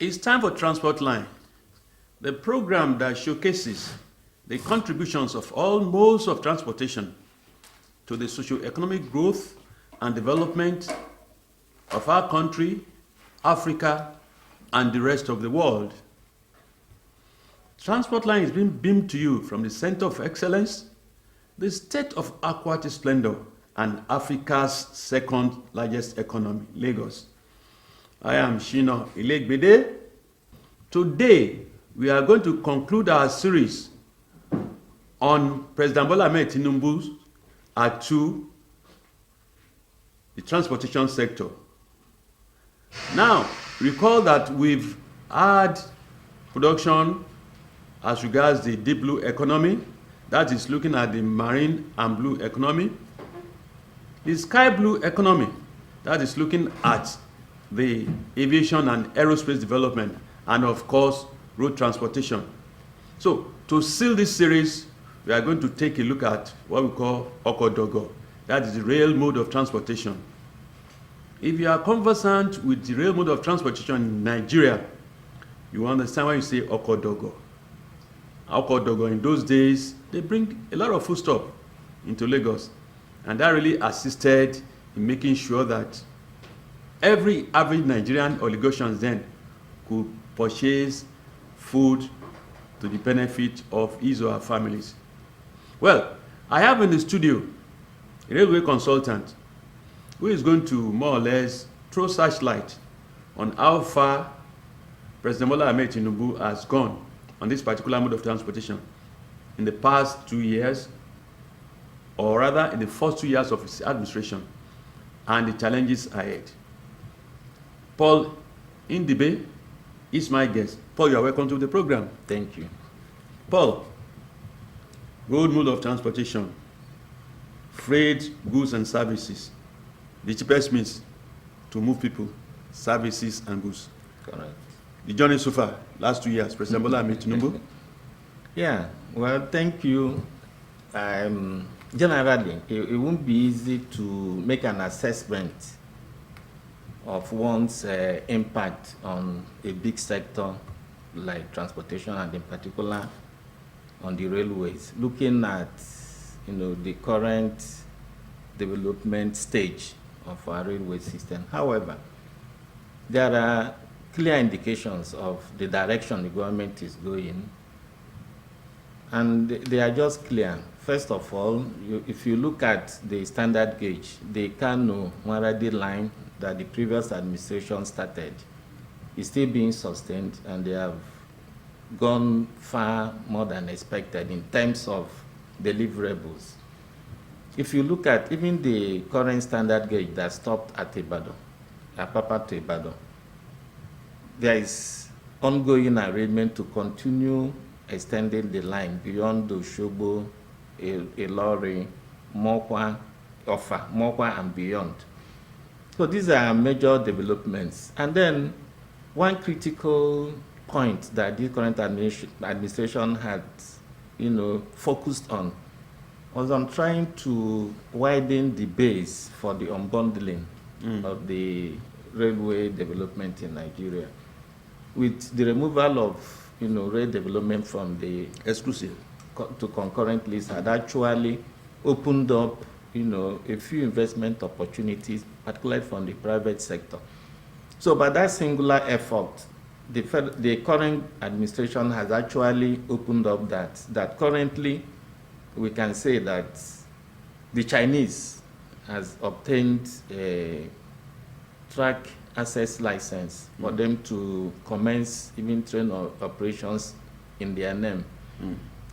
It's time for Transport Line, the program that showcases the contributions of all modes of transportation to the socio-economic growth and development of our country, Africa, and the rest of the world. Transport Line is being beamed to you from the Center of Excellence, the state of aquatic splendor, and Africa's second largest economy, Lagos. I am Shina Ilegbede. Today, we are going to conclude our series on President Bola Ahmed Tinubu's to the transportation sector. Now, recall that we've had production as regards the deep blue economy, that is looking at the marine and blue economy. The sky blue economy, that is looking at the aviation and aerospace development, and of course, road transportation. So, to seal this series, we are going to take a look at what we call Okodogo, that is the rail mode of transportation. If you are conversant with the rail mode of transportation in Nigeria, you understand why you say Okodogo. Okodogo in those days, they bring a lot of foodstuff into Lagos, and that really assisted in making sure that every average Nigerian oligosians then could purchase food to the benefit of his or her families. Well, I have in the studio a railway consultant who is going to more or less throw searchlight on how far President Bola Ahmed Tinubu has gone on this particular mode of transportation in the past 2 years, or rather in the first 2 years of his administration, and the challenges ahead. Paul Indibe is my guest. Paul, you are welcome to the program. Thank you. Paul, road mode of transportation, freight, goods and services, the cheapest means to move people, services and goods. Correct. The journey so far, last 2 years, President Bola Ahmed Tinubu. Yeah, well, thank you. Generally, it won't be easy to make an assessment of one's impact on a big sector like transportation, and in particular on the railways, looking at the current development stage of our railway system. However, there are clear indications of the direction the government is going, and they are just clear. First of all, if you look at the standard gauge, the Kano-Maradi line that the previous administration started is still being sustained, and they have gone far more than expected in terms of deliverables. If you look at even the current standard gauge that stopped at Ibadan, Apapa to Ibadan, there is ongoing arrangement to continue extending the line beyond Osogbo, Ilori, Mokwa, Offa, Mokwa and beyond. So these are major developments. And then one critical point that the current administration had focused on was on trying to widen the base for the unbundling of the railway development in Nigeria, with the removal of rail development from the Exclusive to concurrent list had actually opened up a few investment opportunities, particularly from the private sector. So by that singular effort, the current administration has actually opened up that currently we can say that the Chinese has obtained a track access license for them to commence even train operations in their name.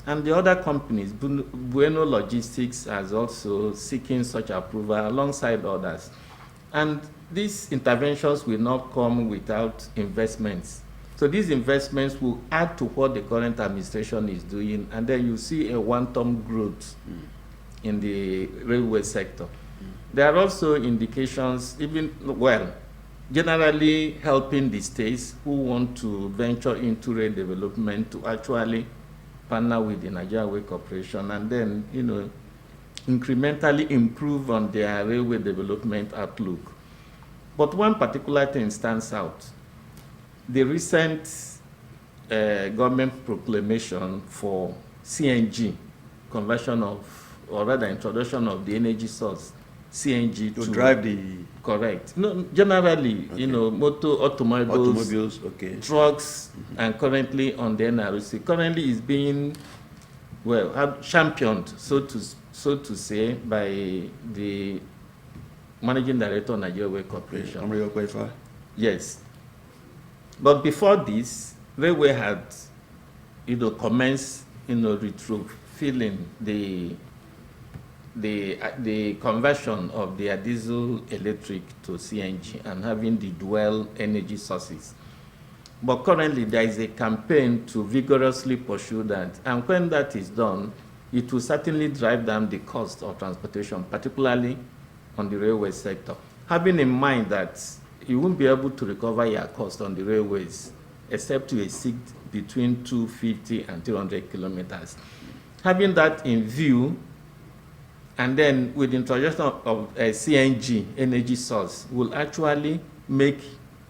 And the other companies, Bueno Logistics has also seeking such approval alongside others. And these interventions will not come without investments. So these investments will add to what the current administration is doing, and then you see a one-term growth in the railway sector. There are also indications, generally helping the states who want to venture into rail development to actually partner with the Nigeria Railway Corporation, and then incrementally improve on their railway development outlook. But one particular thing stands out. the recent government proclamation for CNG, conversion of, or rather introduction of the energy source, CNG To drive the correct. No, generally, Okay. you know, automobiles, okay. trucks, and currently on the NRC. Currently is being, well, championed, so to say, by the managing director of Nigeria Railway Corporation. Omri Okwefa. Yes. But before this, Railway had, commenced, retrofilling the conversion of their diesel electric to CNG and having the dual energy sources. But currently, there is a campaign to vigorously pursue that. And when that is done, it will certainly drive down the cost of transportation, particularly on the railway sector. Having in mind that you won't be able to recover your cost on the railways except to exceed between 250 and 300 kilometers. Having that in view, and then with the introduction of a CNG energy source, will actually make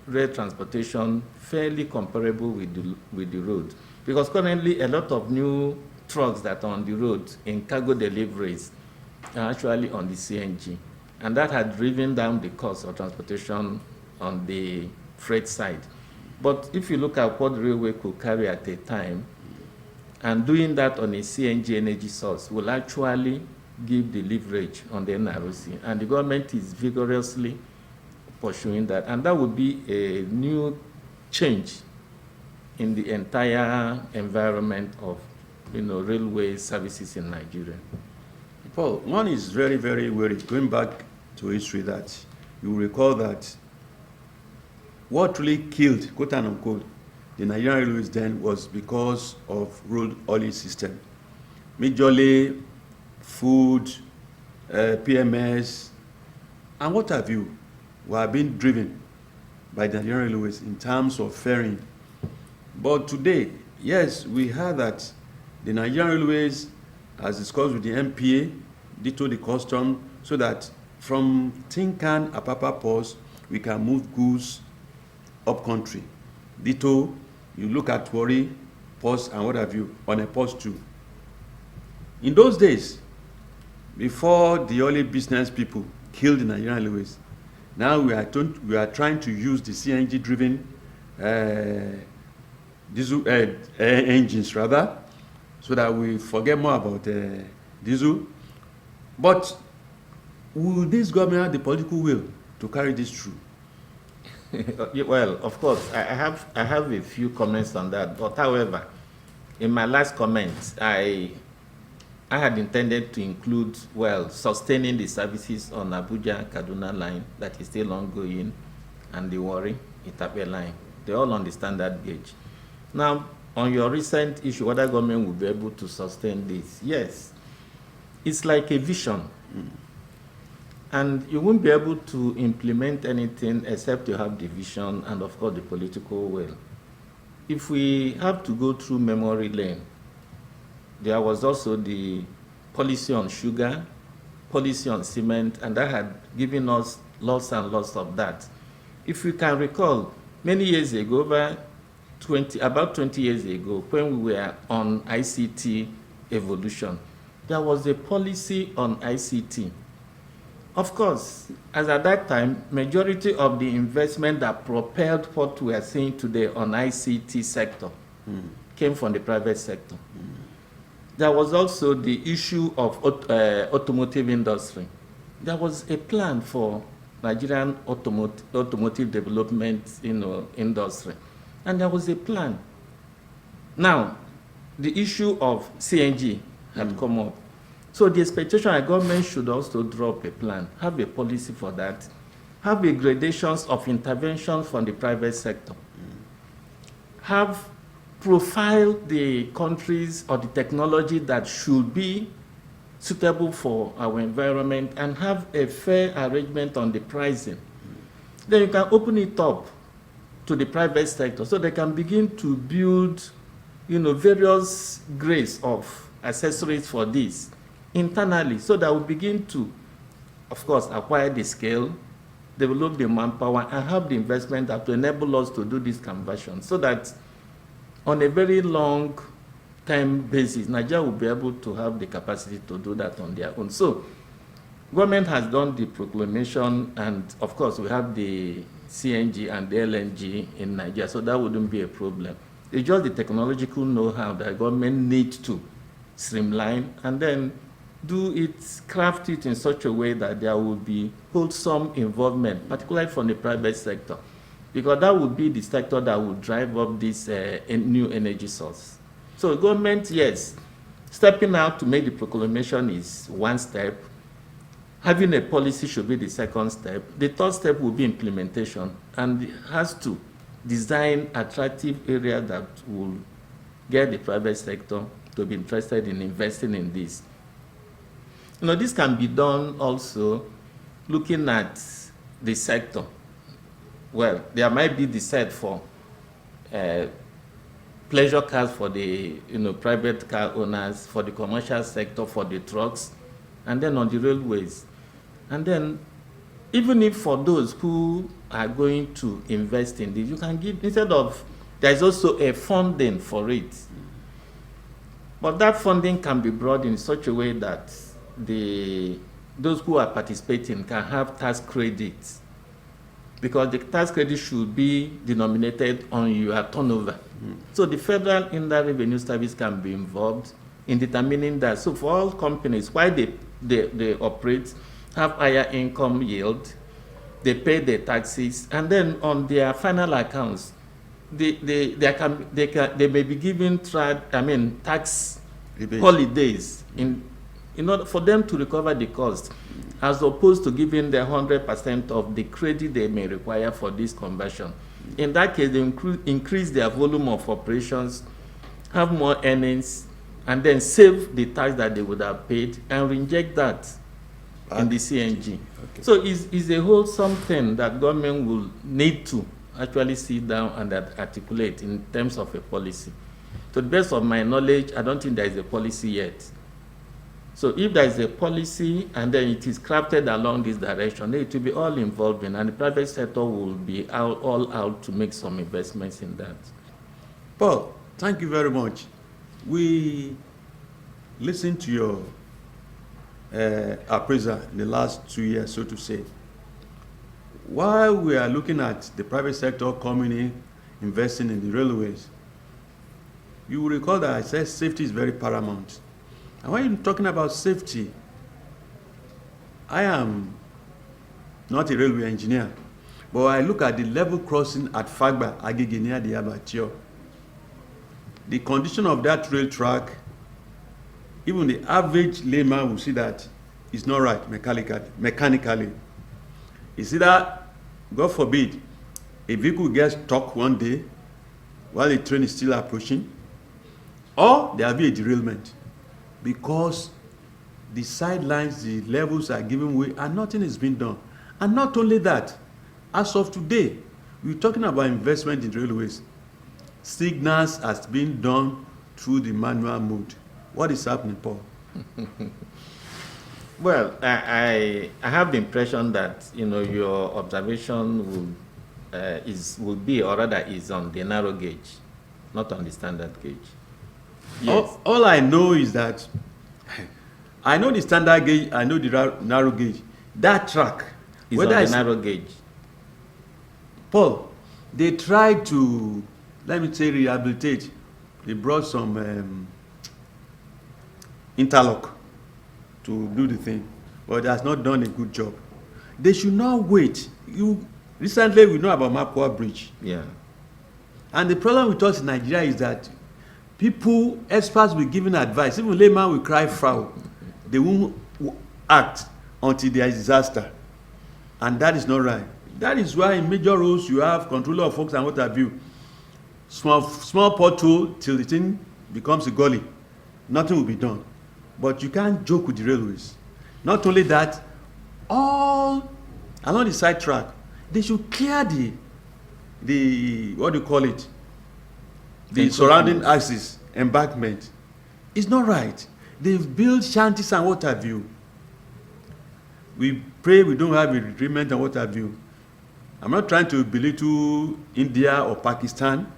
rail transportation fairly comparable with the road. Because currently a lot of new trucks that are on the road in cargo deliveries are actually on the CNG. And that had driven down the cost of transportation on the freight side. But if you look at what the railway could carry at a time, and doing that on a CNG energy source will actually give the leverage on the NRC. And the government is vigorously pursuing that. And that would be a new change in the entire environment of railway services in Nigeria. Paul, one is very, very worried, going back to history, that you recall that what really killed, quote unquote, the Nigerian railways then was because of road haulage system. Majorly food, PMS, and what have you, were being driven by the Nigerian railways in terms of faring. But today, yes, we heard that the Nigerian railways, as discussed with the MPA, ditto the custom, so that from Tinkan, Apapa ports, we can move goods up country. Ditto, you look at Warri ports and what have you, on a port too. In those days, before the early business people killed the Nigerian railways, now we are trying to use the CNG-driven diesel engines, rather, so that we forget more about diesel. But will this government have the political will to carry this through? Well, of course, I have a few comments on that. But however, in my last comments, I had intended to include, well, sustaining the services on Abuja-Kaduna line that is still ongoing, and the Warri-Itape line. They're all on the standard gauge. Now, on your recent issue, whether government will be able to sustain this, yes. It's like a vision. And you won't be able to implement anything except you have the vision and, of course, the political will. If we have to go through memory lane, there was also the policy on sugar, policy on cement, and that had given us lots and lots of that. If you can recall, many years ago, about 20 years ago, when we were on ICT evolution, there was a policy on ICT. Of course, as at that time, majority of the investment that propelled what we are seeing today on ICT sector came from the private sector. There was also the issue of automotive industry. There was a plan for Nigerian automotive development industry. And there was a plan. Now, the issue of CNG had come up. So the expectation of government should also draw up a plan, have a policy for that, have a gradations of intervention from the private sector, have profile the countries or the technology that should be suitable for our environment, and have a fair arrangement on the pricing. Then you can open it up to the private sector so they can begin to build, various grades of accessories for this internally, so that we begin to, of course, acquire the scale, develop the manpower, and have the investment to enable us to do this conversion, so that on a very long time basis, Nigeria will be able to have the capacity to do that on their own. So government has done the proclamation, and of course we have the CNG and the LNG in Nigeria, so that wouldn't be a problem. It's just the technological know-how that government needs to streamline and then do it, craft it in such a way that there will be wholesome involvement, particularly from the private sector, because that would be the sector that would drive up this new energy source. So government, yes, stepping out to make the proclamation is one step. Having a policy should be the second step. The third step will be implementation, and it has to design attractive areas that will get the private sector to be interested in investing in this. You know, this can be done also looking at the sector. Well, there might be the set for pleasure cars for the private car owners, for the commercial sector, for the trucks, and then on the railways. And then, even if for those who are going to invest in this, you can give, instead of, there's also a funding for it. But that funding can be brought in such a way that those who are participating can have tax credits, because the tax credit should be denominated on your turnover. So the Federal Inland Revenue Service can be involved in determining that. So for all companies, while they operate, have higher income yield, they pay their taxes, and then on their final accounts, they may be given tax holidays in order for them to recover the cost, as opposed to giving the 100% of the credit they may require for this conversion. In that case, they increase their volume of operations, have more earnings, and then save the tax that they would have paid and reinject that in the CNG. Okay. So it's a wholesome thing that government will need to actually sit down and articulate in terms of a policy. To the best of my knowledge, I don't think there is a policy yet. So if there is a policy and then it is crafted along this direction, it will be all involving, and the private sector will be all out to make some investments in that. Paul, thank you very much. We listened to your appraiser in the last 2 years, so to say. While we are looking at the private sector coming in, investing in the railways, you will recall that I said safety is very paramount. And when you're talking about safety, I am not a railway engineer, but I look at the level crossing at Fagba, Agege, near the Abattoir. The condition of that rail track, even the average layman will see that it's not right mechanically. It's either, God forbid, a vehicle gets stuck one day while the train is still approaching, or there will be a derailment, because the sidelines, the levels are giving way, and nothing is being done. And not only that, as of today, we're talking about investment in railways. Signals has been done through the manual mode. What is happening, Paul? Well, I have the impression that your observation would be, or rather is on the narrow gauge, not on the standard gauge. Yes. All I know is that I know the standard gauge, I know the narrow gauge. That track is on the narrow gauge. Paul, they tried to, let me say, rehabilitate. They brought some interlock to do the thing, but it has not done a good job. They should not wait. Recently, we know about Mapua Bridge. Yeah. And the problem with us in Nigeria is that experts will give advice, even layman will cry foul. They won't act until there is disaster. And that is not right. That is why in major roads you have controller of folks and what have you. Small pothole till the thing becomes a gully. Nothing will be done. But you can't joke with the railways. Not only that, all along the side track, they should clear the what do you call it? The surrounding axis, embankment. It's not right. They've built shanties and what have you. We pray we don't have a agreement and what have you. I'm not trying to belittle India or Pakistan.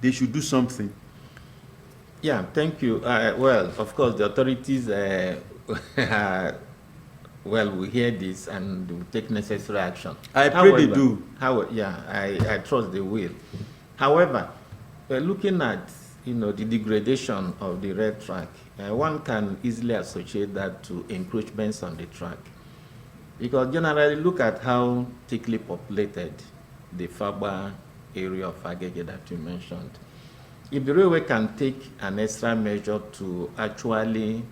They should do something. Yeah, thank you. Well, of course, the authorities, well, we hear this and will take necessary action. I pray they do. Yeah, I trust they will. However, looking at the degradation of the rail track, one can easily associate that to encroachments on the track. Because generally, look at how thickly populated the Fagba area of Agege that you mentioned. If the railway can take an extra measure to actually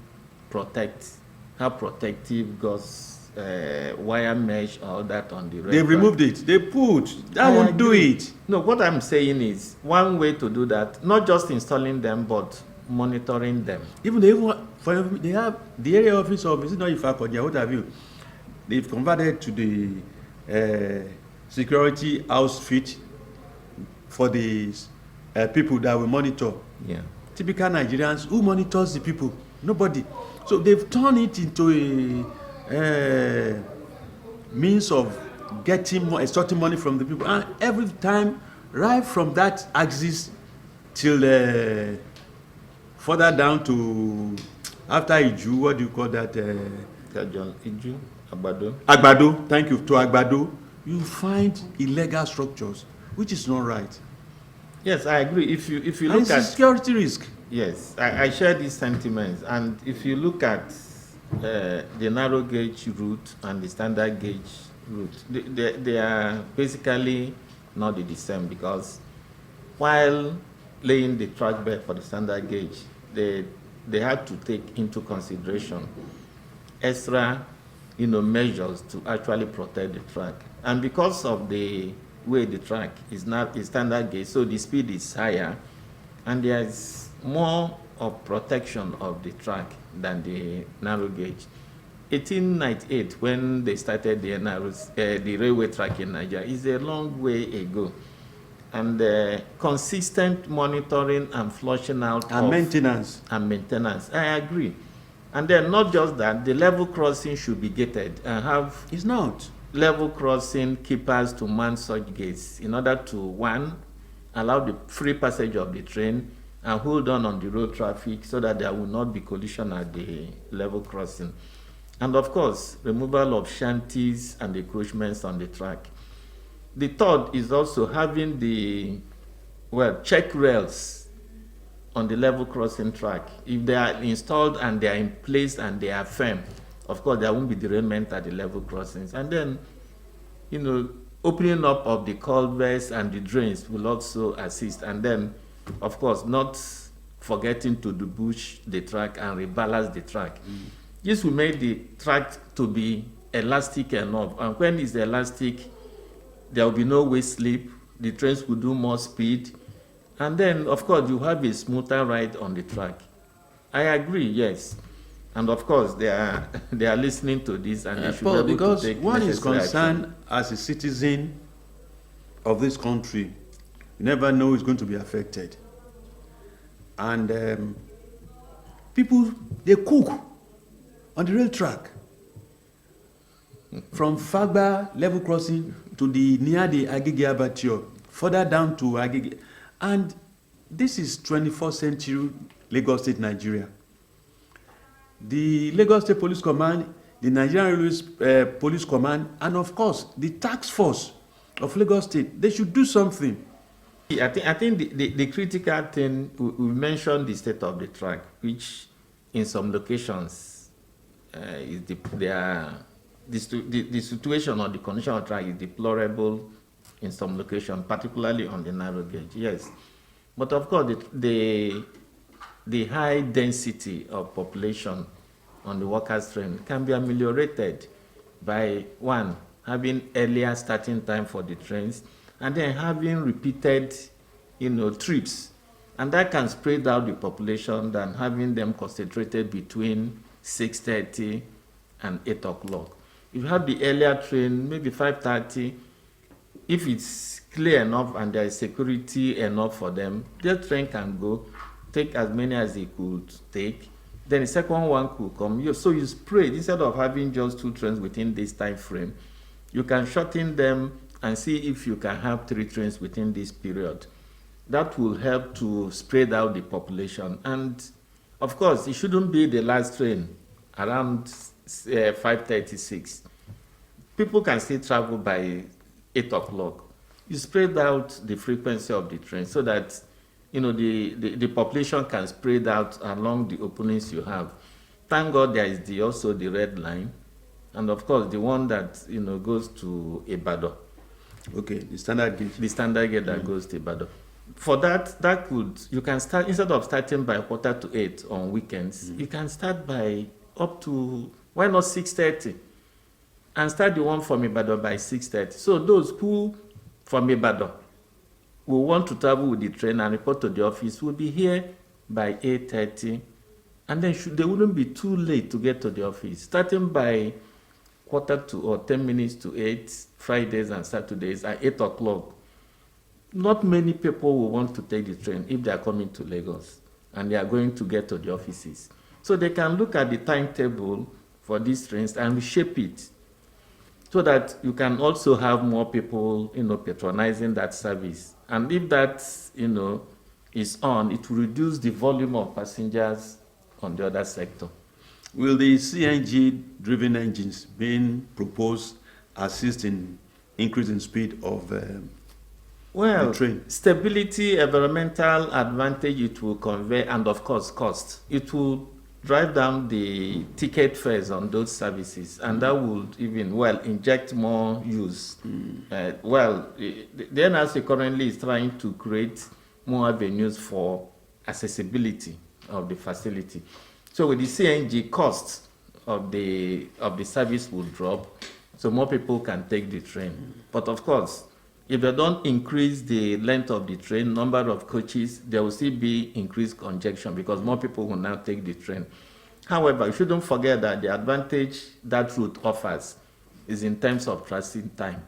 have protective gauze, wire mesh, all that on the rail. They removed it. They put. That won't do it. No, what I'm saying is one way to do that, not just installing them, but monitoring them. Even they have the area office of, is it not Ifakoja, what have you? They've converted to the security outfit for the people that will monitor. Yeah. Typical Nigerians, who monitors the people? Nobody. So they've turned it into a means of extorting money from the people. And every time, right from that axis till further down to after Iju, what do you call that? Iju, Agbado. Agbado, thank you, to Agbado, you find illegal structures, which is not right. Yes, I agree. If you and look at security risk. Yes, I share these sentiments. And if you look at the narrow gauge route and the standard gauge route, they are basically not the same, because while laying the track bed for the standard gauge, they had to take into consideration extra measures to actually protect the track. And because of the way the track is standard gauge, so the speed is higher, and there's more of protection of the track than the narrow gauge. 1898, when they started the railway track in Nigeria, is a long way ago. And consistent monitoring and flushing out and maintenance. I agree. And then not just that, the level crossing should be gated and have It's not. level crossing keepers to man such gates in order to, one, allow the free passage of the train and hold on the road traffic so that there will not be collision at the level crossing. And of course, removal of shanties and encroachments on the track. The third is also having check rails on the level crossing track. If they are installed and they are in place and they are firm, of course, there won't be derailment at the level crossings. And then, opening up of the culverts and the drains will also assist. And then, of course, not forgetting to debush the track and rebalance the track. This will make the track to be elastic enough. And when it's elastic, there will be no waste slip. The trains will do more speed. And then, of course, you have a smoother ride on the track. I agree, yes. And of course, they are listening to this, and they should Paul, be able because to take one is concerned action. as a citizen of this country, you never know who's going to be affected. And people, they cook on the rail track from Fagba level crossing to near the Agege Abattoir, further down to Agege. And this is 21st century Lagos State, Nigeria. The Lagos State Police Command, the Nigerian Railways Police Command, and of course, the task force of Lagos State, they should do something. I think the critical thing, we mentioned the state of the track, which in some locations is the situation or the condition of the track is deplorable in some locations, particularly on the narrow gauge, yes. But of course, the high density of population on the workers' train can be ameliorated by, one, having earlier starting time for the trains, and then having repeated, trips. And that can spread out the population than having them concentrated between 6:30 and 8 o'clock. If you have the earlier train, maybe 5:30, if it's clear enough and there is security enough for them, their train can go, take as many as they could take. Then the second one could come. So you spread, instead of having just 2 trains within this time frame, You can shorten them and see if you can have 3 trains within this period. That will help to spread out the population. And of course, it shouldn't be the last train around 5:36. People can still travel by 8 o'clock. You spread out the frequency of the train so that the population can spread out along the openings you have. Thank God there is also the red line, and of course the one that goes to Ibadan. Okay, the standard gauge. The standard gauge that goes to Ibadan. For that you can start, instead of starting by 7:45 on weekends, you can start by up to, why not 6:30, and start the one from Ibadan by 6:30. So those who from Ibadan who want to travel with the train and report to the office will be here by 8:30, and then they wouldn't be too late to get to the office. Starting by 7:45 or 10 minutes to 8, Fridays and Saturdays at 8 o'clock. Not many people will want to take the train if they are coming to Lagos and they are going to get to the offices. So they can look at the timetable for these trains and reshape it so that you can also have more people, patronizing that service. And if that, is on, it will reduce the volume of passengers on the other sector. Will the CNG-driven engines being proposed assist in increasing speed of the train? Stability, environmental advantage it will convey, and of course cost. It will drive down the ticket fares on those services, and that would even inject more use. The NRC currently is trying to create more avenues for accessibility of the facility. So with the CNG, costs of the service will drop, so more people can take the train. But of course, if they don't increase the length of the train, number of coaches, there will still be increased congestion because more people will now take the train. However, you shouldn't forget that the advantage that route offers is in terms of transit time.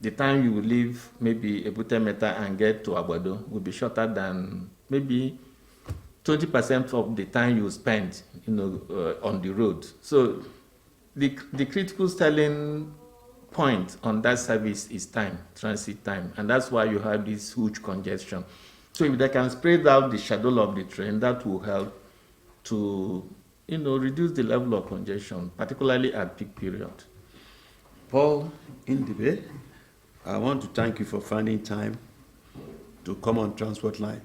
The time you will leave maybe Ebute Metta and get to Agbado will be shorter than maybe 20% of the time you spend on the road. So the critical selling point on that service is time, transit time, and that's why you have this huge congestion. So if they can spread out the schedule of the train, that will help to reduce the level of congestion, particularly at peak period. Paul Ndibe, I want to thank you for finding time to come on Transport Line.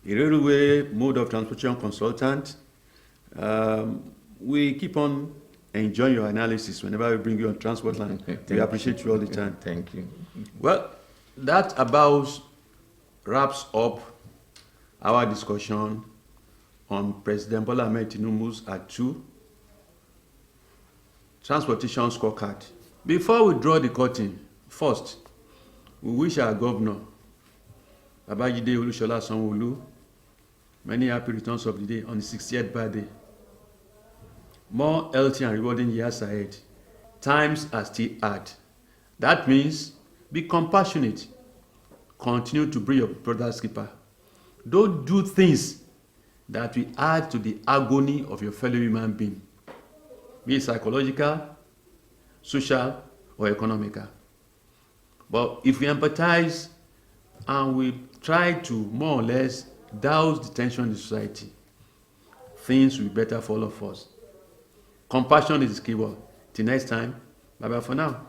A railway mode of transportation consultant. We keep on enjoying your analysis whenever we bring you on Transport Line. We appreciate you all the time. Thank you. Well, that about wraps up our discussion on President Bola Ahmed Tinubu's Act 2 Transportation Scorecard. Before we draw the curtain, first, we wish our governor, Babajide Olusola Sanwo-Olu, many happy returns of the day on the 60th birthday. More healthy and rewarding years ahead. Times are still hard. That means be compassionate. Continue to be your brother's keeper. Don't do things that will add to the agony of your fellow human being, be it psychological, social, or economical. But if we empathize and we try to more or less douse the tension in society, things will be better for all of us. Compassion is the key word. Till next time, bye-bye for now.